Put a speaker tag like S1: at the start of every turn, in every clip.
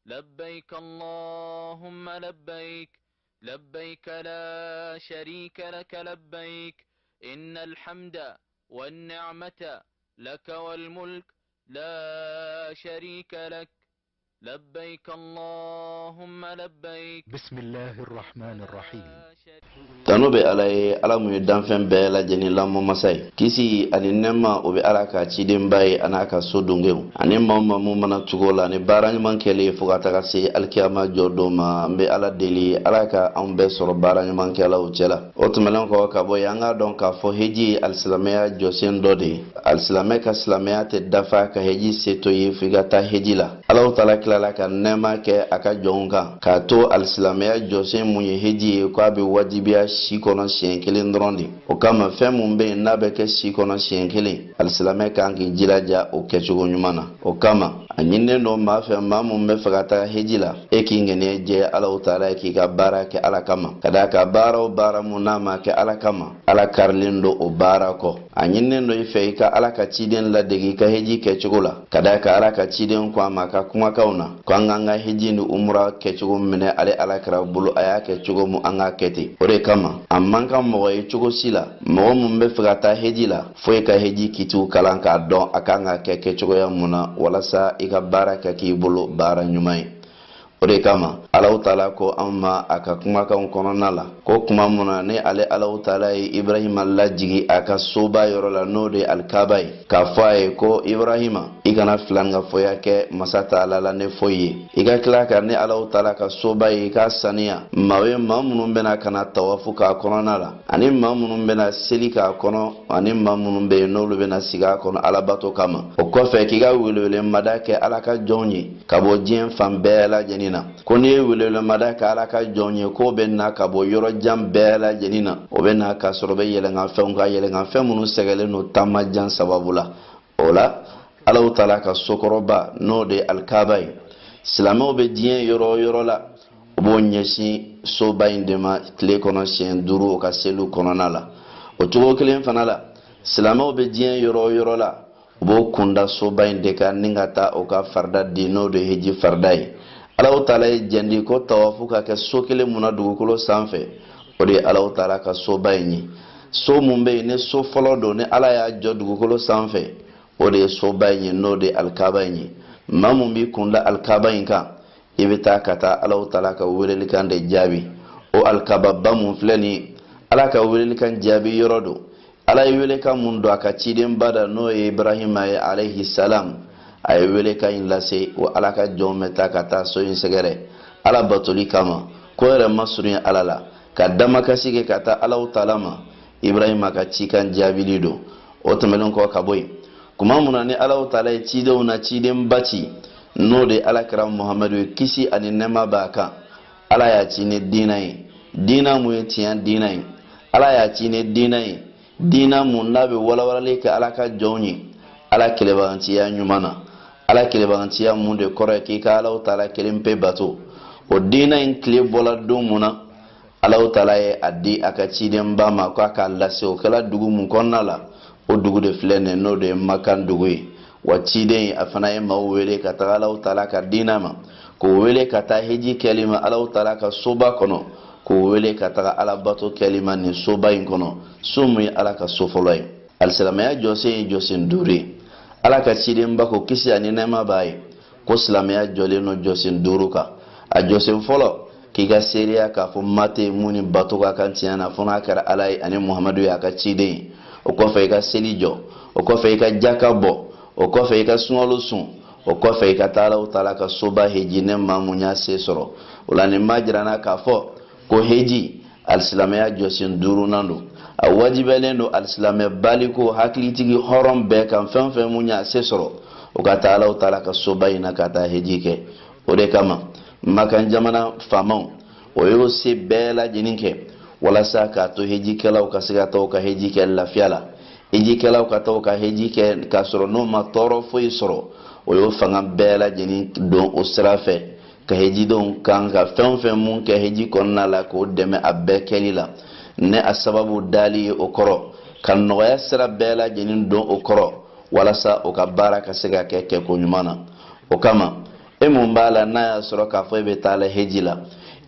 S1: لبيك اللهم لبيك لبيك لا شريك لك لبيك إن الحمد والنعمة لك والملك لا شريك لك لبيك اللهم لبيك
S2: بسم الله الرحمن الرحيم.
S3: tanu be ala ye ala mu ye danfɛn bɛɛ lajɛlen lamɔ masa ye kisi ani nɛma o be ala ka ciden ba ye an'a ka so dongew ani maa mun mana cogo la ni baara ɲuman kɛlen fo ka taga se alikiyama jɔ don ma n be ala deli ala ka anw bɛɛ sɔrɔ baara ɲuman kɛlaw cɛla o tɛmɛlen kɔ ka bɔ yen an k'a dɔn k'a fɔ heji ye alisilamɛya jɔsen dɔ de ye alisilamɛ ka silamɛya tɛ dafa ka heji se to ye fo i ka taa heji la alaw taala tilala ka nɛma kɛ a ka jɔnw kan k'a to alisilamɛya jɔsen mun ye heji ye k'a be wajibiya si kɔnɔ siɲɛ kelen dɔrɔn de o kama fɛn mun be yen n'a bɛ kɛ si kɔnɔ siɲɛ kelen alisilamɛ kan k'i jilaja o kɛcogo ɲuman na o kama a ɲininen don maa fɛ maa mun bɛ fɛ ka taga heji la e k'i ŋɛniya jɛ alaw taala ye k'i ka baara kɛ ala kama ka daa ka baara o baara mun n'a ma kɛ ala kama ala karilen don o baara kɔ a ɲininen don i fɛ i ka ala ka ciden ladegi i ka heji kɛcogo la ka daa ka ala ka ciden ko a ma ka kumakanw na ko an k'an ka heji ni umura kɛcogo minɛ ale alakira bolo a y'a kɛ cogo mun an k'a kɛ ten o de kama a man kan mɔgɔ ye cogo si la mɔgɔ mun bɛ fɛ ka taa heji la fo i ka heji kitiw kalan k'a dɔn a kan ka kɛ kɛcogoya mun na walasa i ka baara kɛ k'i bolo baara ɲuman ye o de kama alaw taala ko an ma a ka kumakanw kɔnɔna la ko kuma mun na ni ale alaw taala ye ibrahima lajigi a ka soba yɔrɔ la n'o de alikaba ye k'a fɔ a ye ko ibrahima i kana filankafoya kɛ masa taala la ne foyi ye i ka tila ka ni alaw taala ka soba ye i ka saniya maa ye maa minnu bɛna kana tawafu k'a kɔnɔna la ani maa minnu bɛna seli k'a kɔnɔ ani maa minnu bɛ yen n'olu bɛna sigi a kɔnɔ alabato kama o kɔfɛ k'i ka welewlemada kɛ ala ka jɔnw ye ka bɔ diɲɛ fan bɛɛ lajɛlen na ko n'i ye welewlemada kɛ ala ka jɔnw ye k'o bɛ na ka bɔ yɔrɔ jan bɛɛ lajɛlen na o bɛ na ka sɔrɔ bɛ yɛlɛnkanfɛnw ka yɛlɛnkanfɛn minnu sɛgɛlen don taama jan sababu la o la alaw taala ka sokɔrɔba n'o de alikaba ye silamɛw bɛ diɲɛ yɔrɔ o yɔrɔ la u b'o ɲɛsin soba in de ma tile kɔnɔ siɲɛ 5 o ka seliw kɔnɔna la o cogo kelen fana la silamɛw bɛ diɲɛ yɔrɔ o yɔrɔ la u b'o kunda soba in de kan ni ka taa o ka farida di n'o de heji farida ye alaw taala ye jɛndi ko tawafu ka kɛ so kelen mun na dugukolo sanfɛ o de ye alaw taala ka soba in ye so mun bɛ yen ni so fɔlɔ don ni ala y'a jɔ dugukolo sanfɛ o de ye soba in ye n'o de ye alikaba in ye maa mun b'i kunda alikaba in kan i bɛ taa ka taa alaw taala ka welelikan de jaabi o alikaba ba mun filɛ nin ye ala ka welelikan jaabi yɔrɔ don ala ye welekan mun don a ka ciden ba da n'o ye ibrahima ye alayhi salam a ye welekan in lase o ala ka jɔnw bɛ taa ka taa so in sɛgɛrɛ ala batoli kama ko yɛrɛ ma surunya ala la ka damakasi kɛ ka taa alaw taala ma ibrahima ka cikan jaabili don o tɛmɛnen kɔ ka bɔ yen kuma mun na ni alaw taala ye cidenw na ciden ba ci n'o de alakira muhamadu ye kisi ani nɛma b'a kan ala y'a ci ni diina ye diina mun ye tiɲɛ diina ye ala y'a ci ni diina ye diina mun n'a bɛ walawalali kɛ ala ka jɔnw ye ala kɛlɛbagantiya ɲuman na ala kɛlɛbagantiya mun de kɔrɔ ye k'i ka alaw taala kelen pe bato o diina in tile bɔla don mun na alaw taala ye a di a ka ciden ba ma k'a k'a lase o kɛla dugu mun kɔnɔna la o dugu de filɛ nin n'o de ye makan dugu ye wa ciden a fana ye maaw wele ka taga alaw taala ka diina ma k'o wele ka taa heji kɛli ma alaw taala ka soba kɔnɔ k'o wele ka taga alabato kɛli ma nin soba in kɔnɔ so mun ye ala ka so fɔlɔ ye alisilamɛya jɔsen ye jɔsen 5 ye ala ka ciden ba ko kisi ani nɛma b'a ye ko silamɛya jɔlen no jɔsen 5 kan a jɔsen fɔlɔ k'i ka seereya k'a fɔ mate mun ni bato ka kan tiɲɛ na fo n'a kɛra ala ye ani muhamadu ye a ka ciden ye o kɔfɛ i ka seli jɔ o kɔfɛ i ka jaka bɔ o kɔfɛ i ka sunkalo sun o kɔfɛ i ka taa alaw taala ka soba heji ne maa mun y'a se sɔrɔ o la nin ma jirana k'a fɔ ko heji alisilamɛya jɔsen 5 nan don a wajibɛlen don alisilamɛ baliko hakilitigi hɔrɔn bɛɛ kan fɛn fɛn mun y'a se sɔrɔ o ka taa alaw taala ka soba in na ka taa heji kɛ o de kama makan jamana faamaw o y'o se bɛɛ lajɛlen kɛ walasa k'a to hejikɛlaw ka se ka taa u ka heji kɛ lafiya la hejikɛlaw ka taa u ka heji kɛ k'a sɔrɔ n'o ma tɔɔrɔ foyi sɔrɔ o y'o fanga bɛɛ lajɛlen don o sira fɛ ka hejidenw kan ka fɛn fɛn mun kɛ heji kɔnɔna la k'o dɛmɛ a bɛɛ kɛli la ne a sababu dali ye o kɔrɔ ka nɔgɔya sira bɛɛ lajɛlen don o kɔrɔ walasa o ka baara ka se ka kɛ kɛko ɲuman na o kama e mun b'a la n'a y'a sɔrɔ k'a fɔ e bɛ taa la heji la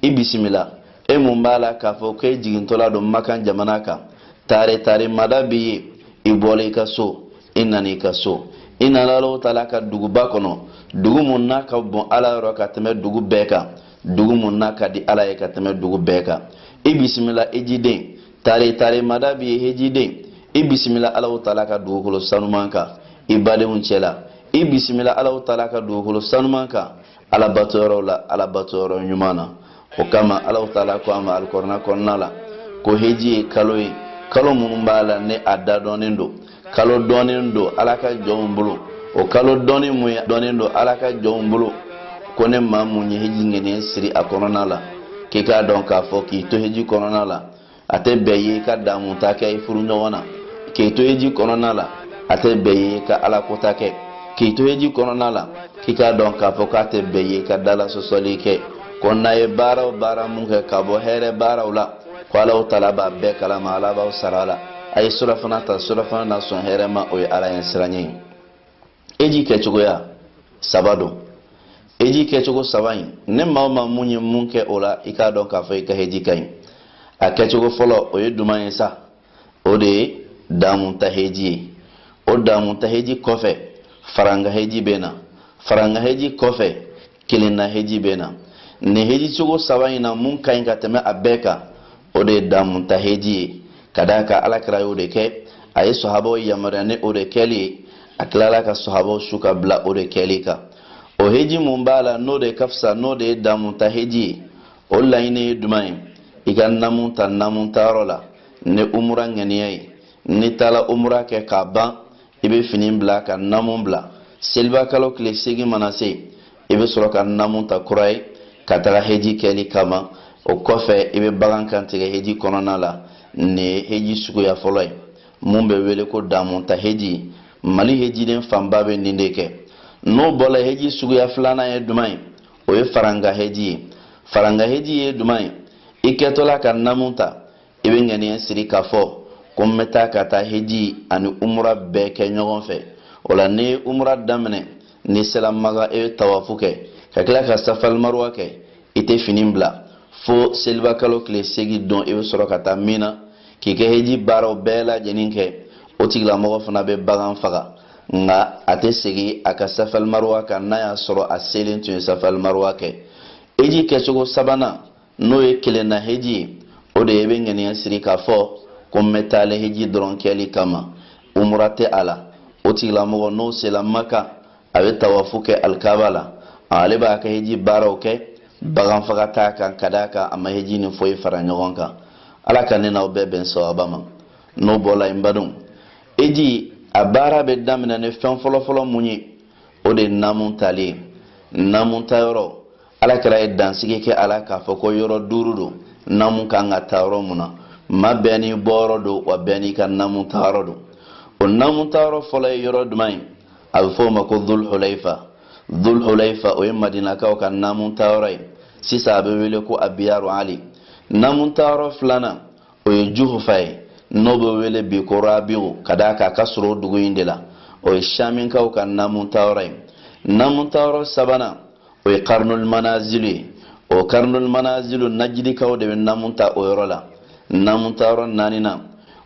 S3: i bisimila e mun b'a la k'a fɔ ko e jigintɔla don Makan jamana kan tare mada b'i ye i bɔla i ka so i nana i ka so i nana Alahu Taala ka duguba kɔnɔ dugu mun n'a ka bon Ala yɔrɔ ka tɛmɛ dugu bɛɛ kan dugu mun n'a ka di Ala ye ka tɛmɛ dugu bɛɛ kan i bisimila hejiden tare mada b'i ye hejiden i bisimila Alahu Taala ka dugukolo sanuman kan i badenw cɛla i bisimila Alahu Taala ka dugukolo sanuman kan alabatɔyɔrɔw la alabatɔyɔrɔ ɲuman na o kama Alahu Taala ko an ma alikuranɛ kɔnɔna la ko heji ye kalo ye kalo minnu b'a la ne a da dɔnnen don kalo dɔnnen don Ala ka jɔnw bolo o kalo dɔnnen mun ye dɔnnen don Ala ka jɔnw bolo ko ne maa mun ye heji ŋɛniɲɛ siri a kɔnɔna la k'i k'a dɔn k'a fɔ k'i to heji kɔnɔna la a tɛ bɛn ye ka damuta kɛ i furu ɲɔgɔn na k'i to heji kɔnɔna la a tɛ bɛn ye ka alakota kɛ k'i to heji kɔnɔna la k'i k'a dɔn k'a fɔ k'a tɛ bɛn ye ka dala sɔsɔli kɛ ko n'a ye baara o baara mun kɛ ka bɔ hɛrɛ baaraw la ko Alahu Taala b'a bɛɛ kalama Ala b'aw sara la a ye surafana ta surafana na sɔn hɛrɛ ma o ye Ala ɲɛ siranɲɛ ye heji kɛcogoya saba don heji kɛcogo saba in ne maa o maa mun ye mun kɛ o la i k'a dɔn k'a fɔ i ka heji ka ɲi a kɛcogo fɔlɔ o ye duman ye sa o de ye damunta heji ye o damunta heji kɔfɛ faranga heji bɛ na faranga heji kɔfɛ kelenna heji bɛ na nin heji cogo saba in na mun ka ɲi ka tɛmɛ a bɛɛ kan o de ye damunta heji ye ka d'a kan Alakira y'o de kɛ a ye sahabaw yamaruya ni o de kɛli ye a tilala ka sahabaw su ka bila o de kɛli kan o heji mun b'a la n'o de ka fisa n'o de ye damunta heji ye o laɲini ye duman ye i ka namun ta yɔrɔ la ni umura ŋaniya ye ni taala umura kɛ k'a ban i bɛ fini bila ka namun bila seliba kalo tile 8 mana se i bɛ sɔrɔ ka namun ta kura ye ka taga heji kɛli kama o kɔfɛ i bɛ bagan kantigɛ heji kɔnɔna la nin ye heji suguya fɔlɔ ye mun bɛ wele ko damunta heji Mali hejiden fanba bɛ nin de kɛ n'o bɔra heji suguya filanan ye duman ye o ye faranga heji ye faranga heji ye duman ye i kɛtɔla ka namun ta i bɛ ŋaniya siri k'a fɔ ko n bɛ taa ka taa heji ani umura bɛɛ kɛ ɲɔgɔn fɛ o la ni umura daminɛ ni sela Maka i bɛ tawafu kɛ ka tila ka safal marwa kɛ i tɛ fini bila fo seliba kalo tile 8 don i bɛ sɔrɔ ka taa Mina k'i kɛ heji baaraw bɛɛ lajɛlen kɛ o tigilamɔgɔ fana bɛ bagan faga nka a tɛ segin a ka safal marwa kan n'a y'a sɔrɔ a selen tun ye safal marwa kɛ heji kɛcogo sabanan n'o ye kelenna heji ye o de ye i bɛ ŋaniya siri k'a fɔ ko n bɛ taa heji dɔrɔn kɛli kama umura tɛ a la o tigilamɔgɔ n'o sela Maka a bɛ tawafu kɛ alikaba la ale b'a ka heji baaraw kɛ bagan faga t'a kan ka d'a kan a ma heji ni foyi fara ɲɔgɔn kan Ala ka ne n'aw bɛɛ bɛn sawaba ma n'o bɔra yen badenw heji a baara bɛ daminɛ ni fɛn fɔlɔfɔlɔ mun ye o de ye namun tali ye namun ta yɔrɔ Alakira ye dansigi kɛ a la k'a fɔ ko yɔrɔ 5 don namun kan ka taa yɔrɔ mun na ma bɛɛ n'i bɔyɔrɔ don wa bɛɛ n'i ka namun ta yɔrɔ don o namun ta yɔrɔ fɔlɔ ye yɔrɔ duman ye a bɛ fɔ o ma ko Dhul-Hulayfa o ye Madinakaw ka namun ta yɔrɔ ye sisan a bɛ wele ko Abiyaru Ali namun ta yɔrɔ filanan o ye Juhufa ye n'o bɛ wele bi ko Rabiu ka d'a kan a ka sɔrɔ o dugu in de la o ye Shaminkaw ka namun ta yɔrɔ ye namun ta yɔrɔ sabanan o ye Karnul Manazilu ye o Karnul Manazilu Najidikaw de bɛ namun ta o yɔrɔ la namun ta yɔrɔ naaninan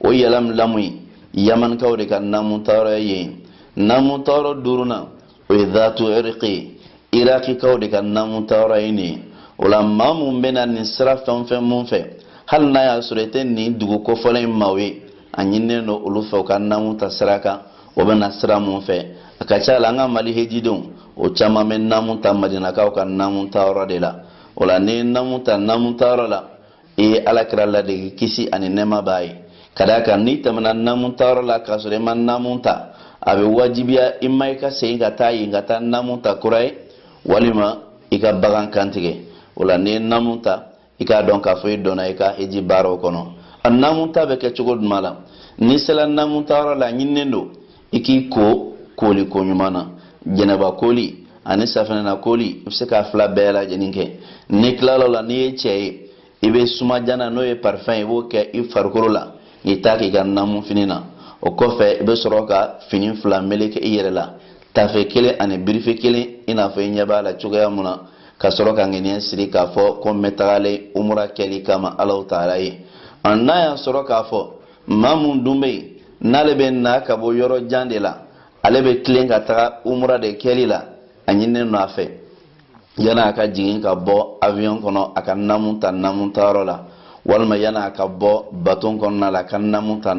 S3: o Yalam Lamu ye Yamankaw de ka namun ta yɔrɔ ye namun ta yɔrɔ duurunan o ye Dhatu Irqi Iraqikaw de ka namun ta yɔrɔ ye nin ye o la maa mun bɛ na nin sira fɛn o fɛn mun fɛ hali n'a y'a sɔrɔ i tɛ nin dugu kofɔlen in maaw ye a ɲininen don olu fɛ u ka namun ta sira kan o bɛ na sira mun fɛ a ka ca la an ka Mali hejidenw o caman bɛ namun ta Madinakaw ka namun ta yɔrɔ de la o la ni namun ta yɔrɔ la i ye Alakira ladege kisi ani nɛɛma b'a ye ka d'a kan n'i tɛmɛna namun ta yɔrɔ la k'a sɔrɔ i ma namun ta a bɛ wajibiya i ma i ka segin ka taa yen ka taa namun ta kura ye walima i ka bagan kantigɛ o la ni ye namun ta i k'a dɔn k'a fɔ i dɔnna i ka heji baaraw kɔnɔ a namun ta bɛ kɛ cogo jumɛn la n'i sera namun ta yɔrɔ la a ɲininen don i k'i ko koli ko ɲuman na jɛnɛba koli ani safinɛna koli i bɛ se k'a fila bɛɛ lajɛlen kɛ n'i tilal'o la n'i ye cɛ ye i bɛ sumajana n'o ye parfum i b'o kɛ i farikolo la i t'a k'i ka namun fini na o kɔfɛ i bɛ sɔrɔ ka fini 2 meleke i yɛrɛ la tafe kelen ani birife kelen ina fo nya bala cogoya muna ka soro ka ngene siri ka fo ko metale umra keli kama Allah taala yi anna ya soro ka fo mamun dumbe nalebe na ka bo yoro jandela alebe klen ka ta umra de keli la anyine no afe yana aka jigin ka bɔ avion kɔnɔ a ka namunta la walima yana aka bɔ baton kɔnɔna la a ka namunta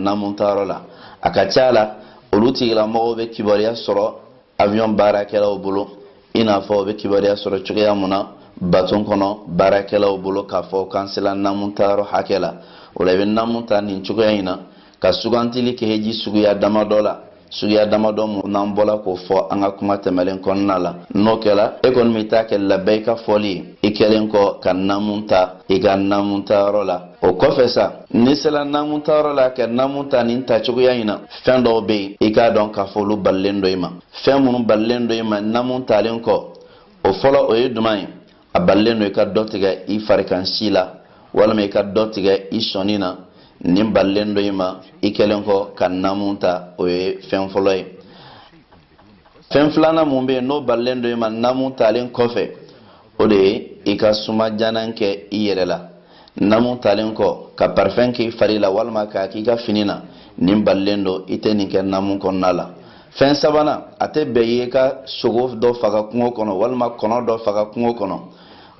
S3: la a ka ca la olu tigilamɔgɔw bɛ kibaruya sɔrɔ avion baarakɛlaw bolo i n'a fɔ u bɛ kibaruya sɔrɔ cogoya mun na baton kɔnɔ baarakɛlaw bolo k'a fɔ k'an sela namuntayɔrɔ hakɛ la o la i bɛ namunta nin cogoya in na ka sugantili kɛ heji suguya damadɔ la suguya damadɔ mun n'an bɔla k'o fɔ an ka kuma tɛmɛlen kɔnɔna la n'o kɛla e kɔni bɛ taa kɛ labɛn ka fɔli i kɛlen kɔ ka namun ta i ka namuntayɔrɔ la o kɔfɛ sa ni sela namuntayɔrɔ la ka namun ta nin ta cogoya in na fɛn dɔw bɛ yen i k'a dɔn k'a fɔ olu balilen dɔ i ma fɛn minnu balilen dɔ i ma namun talen kɔ o fɔlɔ o ye duman ye a balilen dɔ i ka dɔ tigɛ i farikansi la walima i ka dɔ tigɛ i sɔnni na nin balilen dɔ i ma i kɛlen kɔ ka namun ta o ye fɛn fɔlɔ ye fɛn filanan mun bɛ yen n'o balilen dɔ i ma namun talen kɔfɛ o de ye i ka suma janan kɛ i yɛrɛ la namun talen kɔ ka parfɛn k'i fari la walima k'a k'i ka fini na nin balilen dɔ i tɛ nin kɛ namun kɔnɔna la fɛn sabanan a tɛ bɛn i ye ka sogo dɔ faga kungo kɔnɔ walima kɔnɔ dɔ faga kungo kɔnɔ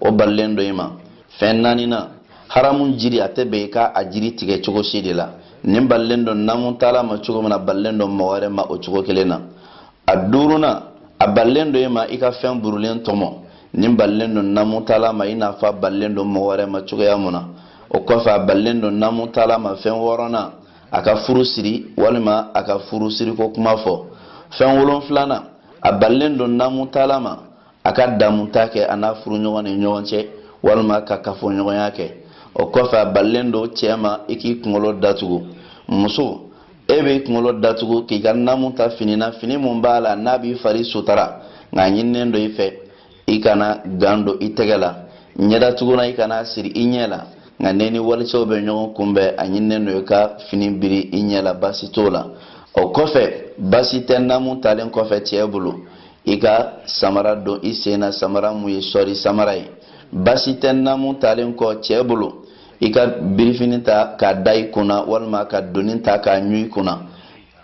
S3: o balilen dɔ i ma fɛn naaninan haramun jiri a tɛ bɛn i ka a jiri tigɛ cogo si de la nin balilen dɔ namun tala ma cogo min na balilen dɔ mɔgɔ wɛrɛ ma o cogo kelen na a duurunan a balilen dɔ i ma i ka fɛn burulen tɔmɔ nin balilen dɔ namun tala ma i n'a fɔ a balilen dɔ mɔgɔ wɛrɛ ma cogoya mun na o kɔfɛ a balilen dɔ namun tala ma fɛn wɔɔrɔnan a ka furu siri walima a ka furu siri ko kuma fɔ fɛn wolonfilanan a balilen dɔ namun tala ma a ka damunta kɛ a n'a furu ɲɔgɔn ni ɲɔgɔn cɛ walima ka kafoɲɔgɔnya kɛ o kɔfɛ a balilen dɔ cɛ ma i k'i kunkolo datugu muso e bɛ kunkolo datugu k'i ka namun ta fini na fini mun b'a la n'a b'i fari sutara nka ɲininen dɔ i fɛ i kana gan don i tɛgɛ la ɲɛdatuguna i kana siri i ɲɛ la nka ne ni walicɛw bɛ ɲɔgɔn kunbɛn a ɲininen dɔ i ka fini biri i ɲɛ la baasi t'o la o kɔfɛ baasi tɛ namun talen kɔfɛ cɛ bolo i ka samara don i sen na samara mun ye sɔri samara ye baasi tɛ namun talen kɔ cɛ bolo i ka birifini ta k'a da i kunna walima ka doni ta k'a ɲu i kunna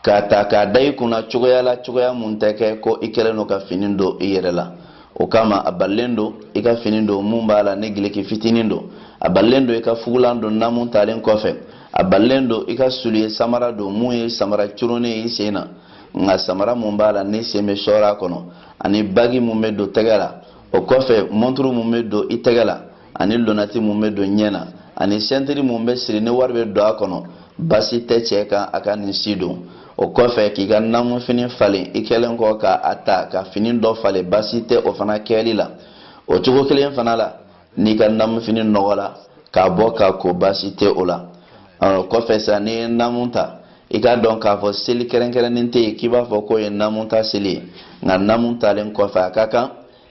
S3: k'a ta k'a da i kunna cogoya la cogoya mun tɛ kɛ ko i kɛlen don ka fini don i yɛrɛ la o kama a balilen don i ka fini don mun b'a la ni gileki fitinin don a balilen don i ka fugulan don namun talen kɔfɛ a balilen don i ka suliye samara don mun ye samara curunnen ye i sen na nka samara mun b'a la ni sen bɛ sɔɔrɔ a kɔnɔ ani bagi mun bɛ don tɛgɛ la o kɔfɛ monturu mun bɛ don i tɛgɛ la ani lonati mun bɛ don ɲɛ na ani sentiri mun bɛ siri ni wari bɛ don a kɔnɔ basi tɛ cɛ kan a ka nin si don o kɔfɛ k'i ka namun fini falen i kɛlen kɔ k'a ta ka fini dɔ falen basi tɛ o fana kɛli la o cogo kelen fana la n'i ka namun fini nɔgɔ la k'a bɔ k'a ko basi tɛ o la o kɔfɛ sa n'i ye namun ta i ka dɔn k'a fɔ seli kɛrɛnkɛrɛnnen tɛ yen k'i b'a fɔ k'o ye namun ta seli ye nka namun talen kɔfɛ a ka kan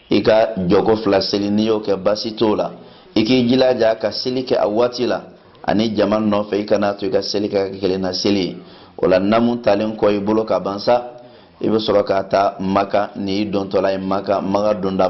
S3: i ka jɔko fila seli n'i y'o kɛ basi t'o la i k'i jilaja ka seli kɛ a waati la ani jama nɔfɛ i kana to i ka seli kɛ kelen na seli ye o la namun talen kɔ i bolo ka ban sa i bɛ sɔrɔ ka taa maka ni i dontɔla ye maka donda